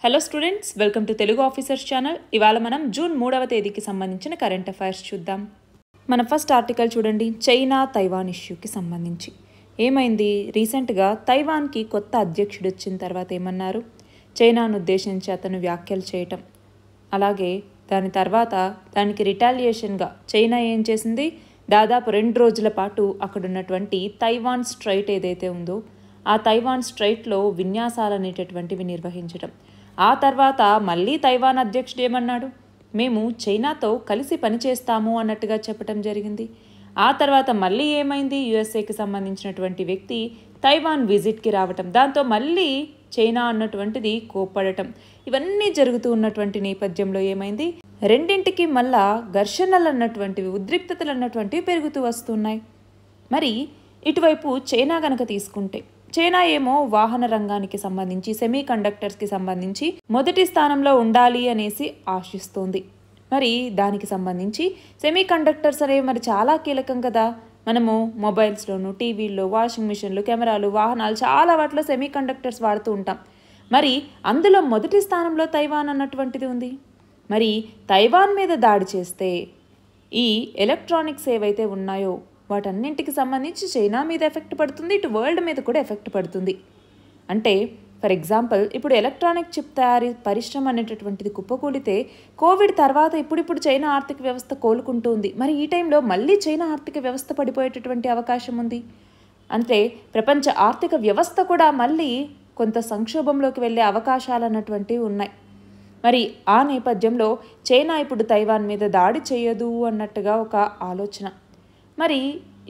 Hello students, welcome to Telugu officers channel. ఇవాళ మనం June 3వ తేదీకి సంబంధించిన కరెంట్ అఫైర్స్ చూద్దాం. మన ఫస్ట్ ఆర్టికల్ చూడండి. చైనా తైవాన్ ఇష్యూకి సంబంధించి ఏమైంది? రీసెంట్గా తైవాన్కి కొత్త అధ్యక్షుడు వచ్చిన తర్వాత ఏమన్నారు? చైనాను ఉద్దేశించి అతను వ్యాఖ్యలు చేయటం, అలాగే దాని తర్వాత దానికి రిటాలియేషన్గా చైనా ఏం చేసింది? దాదాపు 2 రోజుల పాటు అక్కడున్నటువంటి తైవాన్ స్ట్రైట్ ఏదైతే ఉందో ఆ తైవాన్ స్ట్రైట్లో విన్యాసాలు అనేటటువంటివి నిర్వహించడం. ఆ తర్వాత మళ్ళీ తైవాన్ అధ్యక్షుడు ఏమన్నాడు? మేము చైనాతో కలిసి పనిచేస్తాము అన్నట్టుగా చెప్పడం జరిగింది. ఆ తర్వాత మళ్ళీ ఏమైంది? యుఎస్ఏకి సంబంధించినటువంటి వ్యక్తి తైవాన్ విజిట్కి రావటం, దాంతో మళ్ళీ చైనా అన్నటువంటిది కోప్పడటం, ఇవన్నీ జరుగుతూ ఉన్నటువంటి నేపథ్యంలో ఏమైంది? రెండింటికి మళ్ళా ఘర్షణలు అన్నటువంటివి, ఉద్రిక్తతలు అన్నటువంటివి పెరుగుతూ వస్తున్నాయి. మరి ఇటువైపు చైనా గనక తీసుకుంటే, చైనా ఏమో వాహన రంగానికి సంబంధించి, సెమీ కండక్టర్స్కి సంబంధించి మొదటి స్థానంలో ఉండాలి అనేసి ఆశిస్తోంది. మరి దానికి సంబంధించి సెమీ కండక్టర్స్ అనేవి మరి చాలా కీలకం కదా. మనము మొబైల్స్లోను, టీవీల్లో, వాషింగ్ మిషన్లు, కెమెరాలు, వాహనాలు చాలా వాటిలో సెమీ కండక్టర్స్ వాడుతూ ఉంటాం. మరి అందులో మొదటి స్థానంలో తైవాన్ అన్నటువంటిది ఉంది. మరి తైవాన్ మీద దాడి చేస్తే ఈ ఎలక్ట్రానిక్స్ ఏవైతే ఉన్నాయో వాటన్నింటికి సంబంధించి చైనా మీద ఎఫెక్ట్ పడుతుంది, ఇటు వరల్డ్ మీద కూడా ఎఫెక్ట్ పడుతుంది. అంటే ఫర్ ఎగ్జాంపుల్, ఇప్పుడు ఎలక్ట్రానిక్ చిప్ తయారీ పరిశ్రమ అనేటటువంటిది కుప్పకూలితే కోవిడ్ తర్వాత ఇప్పుడు చైనా ఆర్థిక వ్యవస్థ కోలుకుంటుంది. మరి ఈ టైంలో మళ్ళీ చైనా ఆర్థిక వ్యవస్థ పడిపోయేటటువంటి అవకాశం ఉంది. అంటే ప్రపంచ ఆర్థిక వ్యవస్థ కూడా మళ్ళీ కొంత సంక్షోభంలోకి వెళ్ళే అవకాశాలు అన్నటువంటివి ఉన్నాయి. మరి ఆ నేపథ్యంలో చైనా ఇప్పుడు తైవాన్ మీద దాడి చేయదు అన్నట్టుగా ఒక ఆలోచన. మరి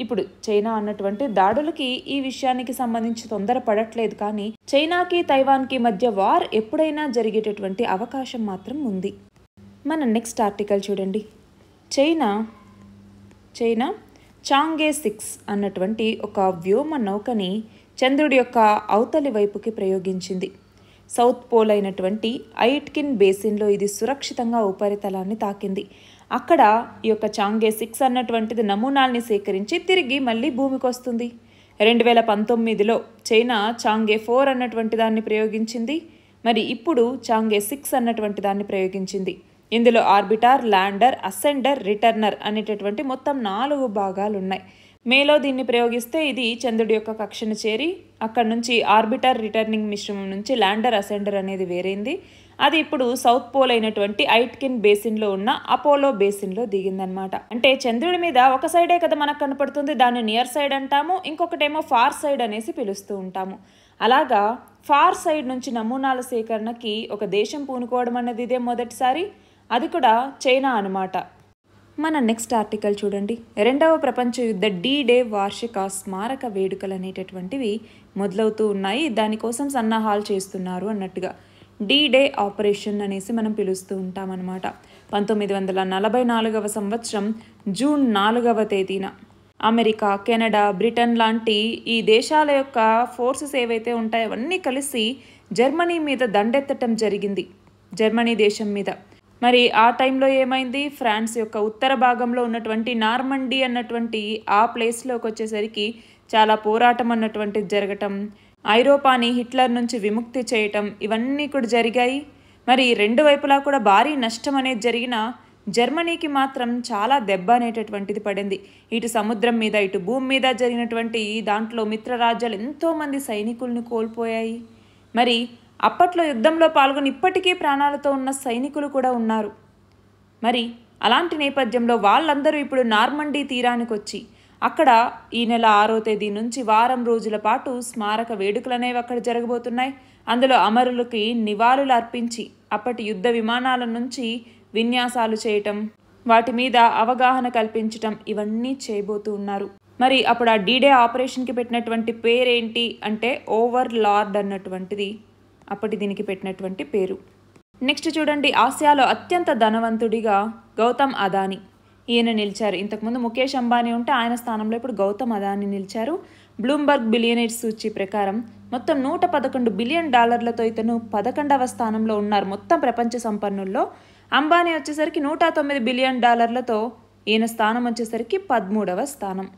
ఇప్పుడు చైనా అన్నటువంటి దాడులకి ఈ విషయానికి సంబంధించి తొందరపడట్లేదు, కానీ చైనాకి తైవాన్కి మధ్య వార్ ఎప్పుడైనా జరిగేటటువంటి అవకాశం మాత్రం ఉంది. మన నెక్స్ట్ ఆర్టికల్ చూడండి. చైనా చాంగే 6 అన్నటువంటి ఒక వ్యోమ నౌకని చంద్రుడి యొక్క అవతలి వైపుకి ప్రయోగించింది. సౌత్ పోల్ అయినటువంటి ఐట్కిన్ బేసిన్లో ఇది సురక్షితంగా ఉపరితలాన్ని తాకింది. అక్కడ ఈ యొక్క చాంగే 6 అన్నటువంటిది నమూనాల్ని సేకరించి తిరిగి మళ్ళీ భూమికి వస్తుంది. 2019లో చైనా చాంగే 4 అన్నటువంటి దాన్ని ప్రయోగించింది. మరి ఇప్పుడు చాంగే 6 అన్నటువంటి దాన్ని ప్రయోగించింది. ఇందులో ఆర్బిటార్, ల్యాండర్, అసెండర్, రిటర్నర్ అనేటటువంటి మొత్తం 4 భాగాలు ఉన్నాయి. మేలో దీన్ని ప్రయోగిస్తే ఇది చంద్రుడి యొక్క కక్షను చేరి అక్కడ నుంచి ఆర్బిటర్ రిటర్నింగ్ మిశ్రమం నుంచి ల్యాండర్, అసెండర్ అనేది వేరైంది. అది ఇప్పుడు సౌత్ పోల్ అయినటువంటి ఐట్కిన్ బేసిన్లో ఉన్న అపోలో బేసిన్లో దిగిందనమాట. అంటే చంద్రుడి మీద ఒక సైడే కదా మనకు కనపడుతుంది, దాన్ని నియర్ సైడ్ అంటాము, ఇంకొకటేమో ఫార్ సైడ్ అనేసి పిలుస్తూ ఉంటాము. అలాగా ఫార్ సైడ్ నుంచి నమూనాల సేకరణకి ఒక దేశం పూనుకోవడం అన్నది ఇదే మొదటిసారి, అది కూడా చైనా అనమాట. మన నెక్స్ట్ ఆర్టికల్ చూడండి. 2వ ప్రపంచ యుద్ధ D-Day వార్షిక స్మారక వేడుకలు అనేటటువంటివి మొదలవుతూ ఉన్నాయి. దానికోసం సన్నాహాలు చేస్తున్నారు అన్నట్టుగా. D-Day ఆపరేషన్ అనేసి మనం పిలుస్తూ ఉంటామన్నమాట. 1944వ సంవత్సరం జూన్ 4వ తేదీన అమెరికా, కెనడా, బ్రిటన్ లాంటి ఈ దేశాల యొక్క ఫోర్సెస్ ఏవైతే ఉంటాయో అవన్నీ కలిసి జర్మనీ మీద దండెత్తటం జరిగింది, జర్మనీ దేశం మీద. మరి ఆ టైంలో ఏమైంది? ఫ్రాన్స్ యొక్క ఉత్తర భాగంలో ఉన్నటువంటి నార్మండీ అన్నటువంటి ఆ ప్లేస్లోకి వచ్చేసరికి చాలా పోరాటం అన్నటువంటిది జరగటం, ఐరోపాని హిట్లర్ నుంచి విముక్తి చేయటం, ఇవన్నీ కూడా జరిగాయి. మరి 2 వైపులా కూడా భారీ నష్టం అనేది జరిగిన జర్మనీకి మాత్రం చాలా దెబ్బ అనేటటువంటిది పడింది. ఇటు సముద్రం మీద, ఇటు భూమి మీద జరిగినటువంటి దాంట్లో మిత్రరాజ్యాలు ఎంతోమంది సైనికులను కోల్పోయాయి. మరి అప్పట్లో యుద్ధంలో పాల్గొని ఇప్పటికీ ప్రాణాలతో ఉన్న సైనికులు కూడా ఉన్నారు. మరి అలాంటి నేపథ్యంలో వాళ్ళందరూ ఇప్పుడు నార్మండీ తీరానికి వచ్చి అక్కడ ఈ నెల 6వ తేదీ నుంచి వారం రోజుల పాటు స్మారక వేడుకలు అనేవి అక్కడ జరగబోతున్నాయి. అందులో అమరులకి నివాళులు అర్పించి అప్పటి యుద్ధ విమానాల నుంచి విన్యాసాలు చేయటం, వాటి మీద అవగాహన కల్పించటం, ఇవన్నీ చేయబోతూ ఉన్నారు. మరి అప్పుడు ఆ D-Day ఆపరేషన్కి పెట్టినటువంటి పేరేంటి అంటే ఓవర్ లార్డ్ అన్నటువంటిది అప్పటి దీనికి పెట్టినటువంటి పేరు. నెక్స్ట్ చూడండి. ఆసియాలో అత్యంత ధనవంతుడిగా గౌతమ్ అదానీ ఈయన నిలిచారు. ఇంతకుముందు ముఖేష్ అంబానీ ఉంటే ఆయన స్థానంలో ఇప్పుడు గౌతమ్ అదానీ నిలిచారు. బ్లూంబర్గ్ బిలియనీర్స్ సూచి ప్రకారం మొత్తం $111 బిలియన్ ఇతను 11వ స్థానంలో ఉన్నారు మొత్తం ప్రపంచ సంపన్నుల్లో. అంబానీ వచ్చేసరికి $109 బిలియన్ ఈయన స్థానం వచ్చేసరికి 13వ స్థానం.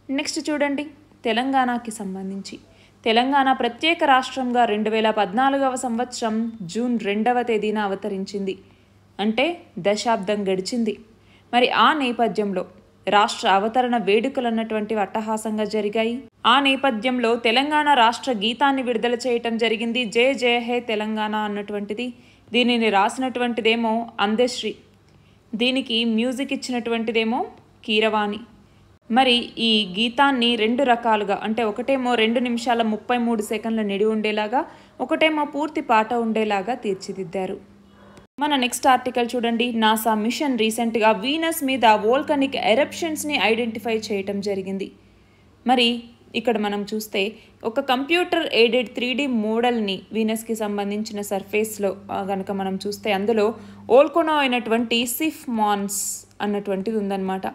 నెక్స్ట్ చూడండి. తెలంగాణకి సంబంధించి తెలంగాణ ప్రత్యేక రాష్ట్రంగా 2014వ సంవత్సరం జూన్ 2వ తేదీన అవతరించింది. అంటే దశాబ్దం గడిచింది. మరి ఆ నేపథ్యంలో రాష్ట్ర అవతరణ వేడుకలు అన్నటువంటివి అట్టహాసంగా జరిగాయి. ఆ నేపథ్యంలో తెలంగాణ రాష్ట్ర గీతాన్ని విడుదల చేయటం జరిగింది. జయ జయ హే తెలంగాణ అన్నటువంటిది. దీనిని రాసినటువంటిదేమో అందశ్రీ, దీనికి మ్యూజిక్ ఇచ్చినటువంటిదేమో కీరవాణి. మరి ఈ గీతాన్ని 2 రకాలుగా, అంటే ఒకటేమో 2 నిమిషాల 33 సెకండ్ల నిడి ఉండేలాగా, ఒకటేమో పూర్తి పాట ఉండేలాగా తీర్చిదిద్దారు. మన నెక్స్ట్ ఆర్టికల్ చూడండి. నాసా మిషన్ రీసెంట్గా వీనస్ మీద వోల్కనిక్ ఎరప్షన్స్ని ఐడెంటిఫై చేయటం జరిగింది. మరి ఇక్కడ మనం చూస్తే ఒక కంప్యూటర్ ఎయిడెడ్ 3D మోడల్ని వీనస్కి సంబంధించిన సర్ఫేస్లో కనుక మనం చూస్తే అందులో ఓల్కొనో అయినటువంటి సిఫ్ మాన్స్ అన్నటువంటిది ఉందన్నమాట.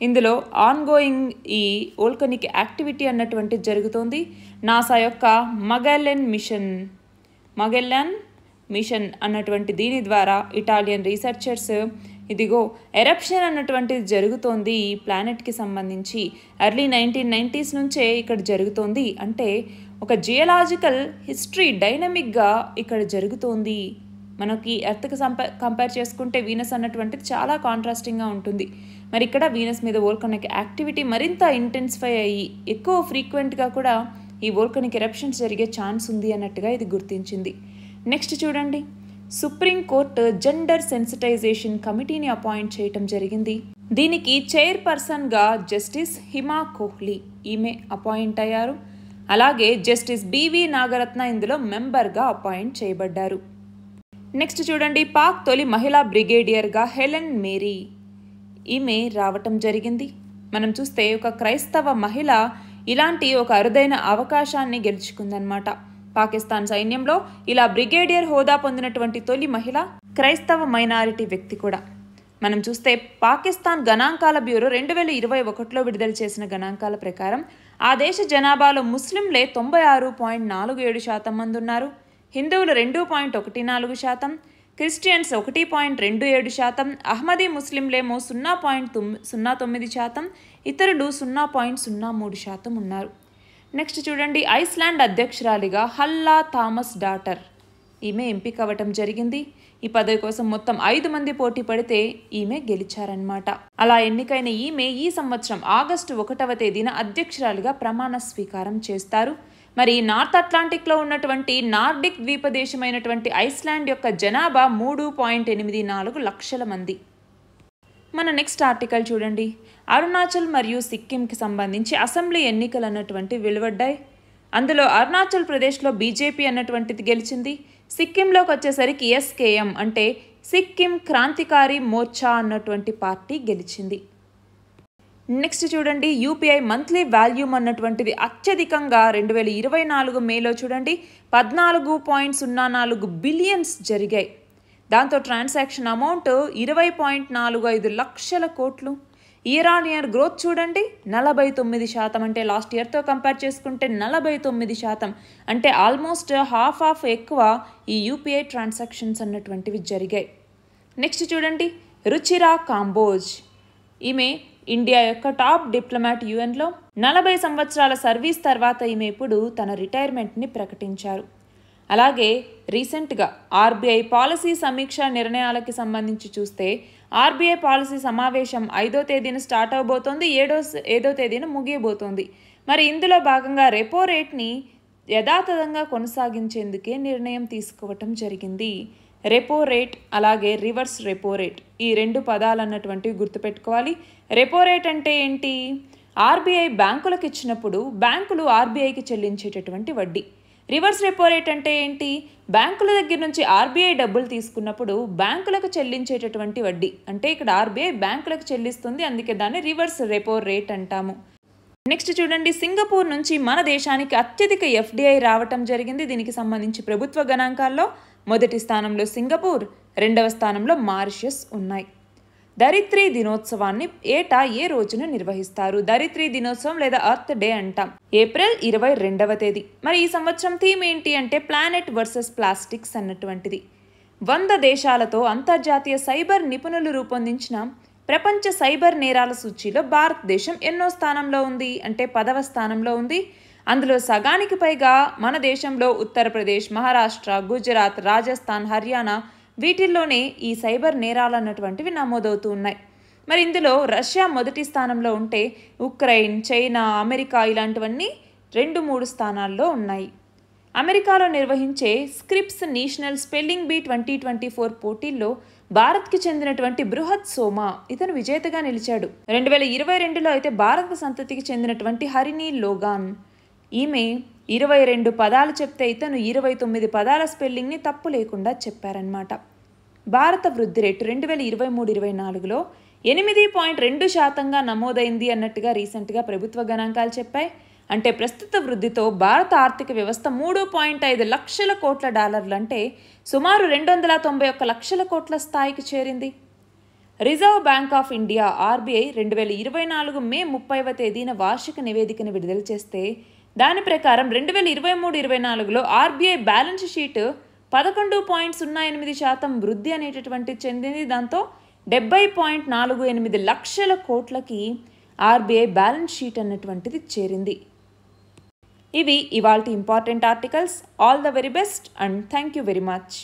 ఇందులో ఆన్గోయింగ్ ఈ వోల్కనిక్ యాక్టివిటీ అన్నటువంటిది జరుగుతోంది. నాసా యొక్క మగెల్లన్ మిషన్ అన్నటువంటి దీని ద్వారా ఇటాలియన్ రీసెర్చర్స్ ఇదిగో ఎరప్షన్ అన్నటువంటిది జరుగుతోంది ఈ ప్లానెట్కి సంబంధించి. ఎర్లీ 1990s నుంచే ఇక్కడ జరుగుతోంది. అంటే ఒక జియోలాజికల్ హిస్టరీ డైనమిక్గా ఇక్కడ జరుగుతోంది. మనకి ఎర్త్కి కంపేర్ చేసుకుంటే వీనస్ అన్నటువంటిది చాలా కాంట్రాస్టింగ్గా ఉంటుంది. మరి ఇక్కడ వీనస్ మీద వోల్కనిక్ యాక్టివిటీ మరింత ఇంటెన్సిఫై అయ్యి ఎక్కువ ఫ్రీక్వెంట్గా కూడా ఈ వోల్కనిక్ ఎరప్షన్స్ జరిగే ఛాన్స్ ఉంది అన్నట్టుగా ఇది గుర్తించింది. నెక్స్ట్ చూడండి. సుప్రీంకోర్టు జెండర్ సెన్సిటైజేషన్ కమిటీని అపాయింట్ చేయటం జరిగింది. దీనికి చైర్పర్సన్గా జస్టిస్ హిమా కోహ్లీ ఈమె అపాయింట్ అయ్యారు. అలాగే జస్టిస్ బివి నాగరత్న ఇందులో మెంబర్గా అపాయింట్ చేయబడ్డారు. నెక్స్ట్ చూడండి. పాక్ తొలి మహిళా బ్రిగేడియర్గా హెలెన్ మేరీ ఈమె రావటం జరిగింది. మనం చూస్తే ఒక క్రైస్తవ మహిళ ఇలాంటి ఒక అరుదైన అవకాశాన్ని గెలుచుకుందన్నమాట. పాకిస్తాన్ సైన్యంలో ఇలా బ్రిగేడియర్ హోదా పొందినటువంటి తొలి మహిళ క్రైస్తవ మైనారిటీ వ్యక్తి కూడా. మనం చూస్తే పాకిస్తాన్ గణాంకాల బ్యూరో 2021లో విడుదల చేసిన గణాంకాల ప్రకారం ఆ దేశ జనాభాలో ముస్లింలే 96.47% మంది ఉన్నారు. హిందువులు 2.14%, క్రిస్టియన్స్ 1.27%, అహ్మదీ ముస్లింలేమో 0.09%, ఇతరులు 0.03% ఉన్నారు. నెక్స్ట్ చూడండి. ఐస్లాండ్ అధ్యక్షురాలిగా హల్లా థామస్ డాటర్ ఈమె ఎంపిక అవ్వటం జరిగింది. ఈ పదవి కోసం మొత్తం 5 మంది పోటీ పడితే ఈమె గెలిచారన్నమాట. అలా ఎన్నికైన ఈమె ఈ సంవత్సరం ఆగస్టు 1వ తేదీన అధ్యక్షురాలిగా ప్రమాణ స్వీకారం చేస్తారు. మరి నార్త్ అట్లాంటిక్లో ఉన్నటువంటి నార్డిక్ ద్వీపదేశమైనటువంటి ఐస్లాండ్ యొక్క జనాభా 3.84 లక్షల మంది. మన నెక్స్ట్ ఆర్టికల్ చూడండి. అరుణాచల్ మరియు సిక్కింకి సంబంధించి అసెంబ్లీ ఎన్నికలు అన్నటువంటి వెలువడ్డాయి. అందులో అరుణాచల్ ప్రదేశ్లో బీజేపీ అన్నటువంటిది గెలిచింది. సిక్కింలోకి వచ్చేసరికి ఎస్కేఎం అంటే సిక్కిం క్రాంతికారి మోర్చా అన్నటువంటి పార్టీ గెలిచింది. నెక్స్ట్ చూడండి. యూపీఐ మంత్లీ వాల్యూమ్ అన్నటువంటిది అత్యధికంగా 2024 మేలో చూడండి 14.04 బిలియన్స్ జరిగాయి. దాంతో ట్రాన్సాక్షన్ అమౌంట్ 20.45 లక్షల కోట్లు. ఇయర్ ఆన్ ఇయర్ గ్రోత్ చూడండి 49%. అంటే లాస్ట్ ఇయర్తో కంపేర్ చేసుకుంటే 49%. అంటే ఆల్మోస్ట్ హాఫ్ ఎక్కువ ఈ యూపీఐ ట్రాన్సాక్షన్స్ అన్నటువంటివి జరిగాయి. నెక్స్ట్ చూడండి. రుచిరా కాంబోజ్ ఈమె ఇండియా యొక్క టాప్ డిప్లొమాట్ యుఎన్లో 40 సంవత్సరాల సర్వీస్ తర్వాత ఈమె ఇప్పుడు తన రిటైర్మెంట్ని ప్రకటించారు. అలాగే రీసెంట్గా ఆర్బీఐ పాలసీ సమీక్ష నిర్ణయాలకి సంబంధించి చూస్తే ఆర్బీఐ పాలసీ సమావేశం 5వ తేదీన స్టార్ట్ అవబోతోంది, 7వ తేదీన ముగియబోతోంది. మరి ఇందులో భాగంగా రెపో రేట్ని యథాతథంగా కొనసాగించేందుకే నిర్ణయం తీసుకోవటం జరిగింది. రెపో రేట్ అలాగే రివర్స్ రెపో రేట్ ఈ 2 పదాలు అన్నటువంటివి గుర్తుపెట్టుకోవాలి. రెపో రేట్ అంటే ఏంటి? ఆర్బీఐ బ్యాంకులకు ఇచ్చినప్పుడు బ్యాంకులు ఆర్బీఐకి చెల్లించేటటువంటి వడ్డీ. రివర్స్ రెపో రేట్ అంటే ఏంటి? బ్యాంకుల దగ్గర నుంచి ఆర్బీఐ డబ్బులు తీసుకున్నప్పుడు బ్యాంకులకు చెల్లించేటటువంటి వడ్డీ. అంటే ఇక్కడ ఆర్బీఐ బ్యాంకులకు చెల్లిస్తుంది, అందుకే దాన్ని రివర్స్ రెపో రేట్ అంటాము. నెక్స్ట్ చూడండి. సింగపూర్ నుంచి మన దేశానికి అత్యధిక ఎఫ్డిఐ రావటం జరిగింది. దీనికి సంబంధించి ప్రభుత్వ గణాంకాల్లో మొదటి స్థానంలో సింగపూర్, 2వ స్థానంలో మారిషస్ ఉన్నాయి. ధరిత్రీ దినోత్సవాన్ని ఏటా ఏ రోజున నిర్వహిస్తారు? ధరిత్రీ దినోత్సవం లేదా ఎర్త్ డే అంటాం. ఏప్రిల్ 22వ తేదీ. మరి ఈ సంవత్సరం థీమ్ ఏంటి అంటే ప్లానెట్ వర్సెస్ ప్లాస్టిక్స్ అన్నటువంటిది. 100 దేశాలతో అంతర్జాతీయ సైబర్ నిపుణులు రూపొందించిన ప్రపంచ సైబర్ నేరాల సూచీలో భారతదేశం ఎన్నో స్థానంలో ఉంది అంటే 10వ స్థానంలో ఉంది. అందులో సగానికి పైగా మన దేశంలో ఉత్తరప్రదేశ్, మహారాష్ట్ర, గుజరాత్, రాజస్థాన్, హర్యానా వీటిల్లోనే ఈ సైబర్ నేరాలు అన్నటువంటివి నమోదవుతూ ఉన్నాయి. మరి ఇందులో రష్యా మొదటి స్థానంలో ఉంటే ఉక్రెయిన్, చైనా, అమెరికా ఇలాంటివన్నీ 2-3 స్థానాల్లో ఉన్నాయి. అమెరికాలో నిర్వహించే స్క్రిప్స్ నేషనల్ స్పెల్లింగ్ బీ 2024 పోటీల్లో భారత్కి చెందినటువంటి బృహత్ సోమా ఇతను విజేతగా నిలిచాడు. 2022లో అయితే భారత సంతతికి చెందినటువంటి హరిణి లోగాన్ ఈమె 22 పదాలు చెప్తే ఇతను 29 పదాల స్పెల్లింగ్ని తప్పు లేకుండా చెప్పారనమాట. భారత వృద్ధి రేటు 2023-24లో 8.2% నమోదైంది అన్నట్టుగా రీసెంట్గా ప్రభుత్వ గణాంకాలు చెప్పాయి. అంటే ప్రస్తుత వృద్ధితో భారత ఆర్థిక వ్యవస్థ $3.5 లక్షల కోట్ల అంటే సుమారు 291 లక్షల కోట్ల స్థాయికి చేరింది. Reserve bank of India RBI 2024 మే 30వ తేదీన వార్షిక నివేదికను విడుదల చేస్తే దాని ప్రకారం 2023-24లో ఆర్బీఐ బ్యాలెన్స్ షీట్ 11.08% వృద్ధి అనేటటువంటి చెందింది. దాంతో 70.48 లక్షల కోట్లకి ఆర్బీఐ బ్యాలెన్స్ షీట్ అన్నటువంటిది చేరింది. ఇవి ఇవాల్టి important articles. All the very best and thank you very much.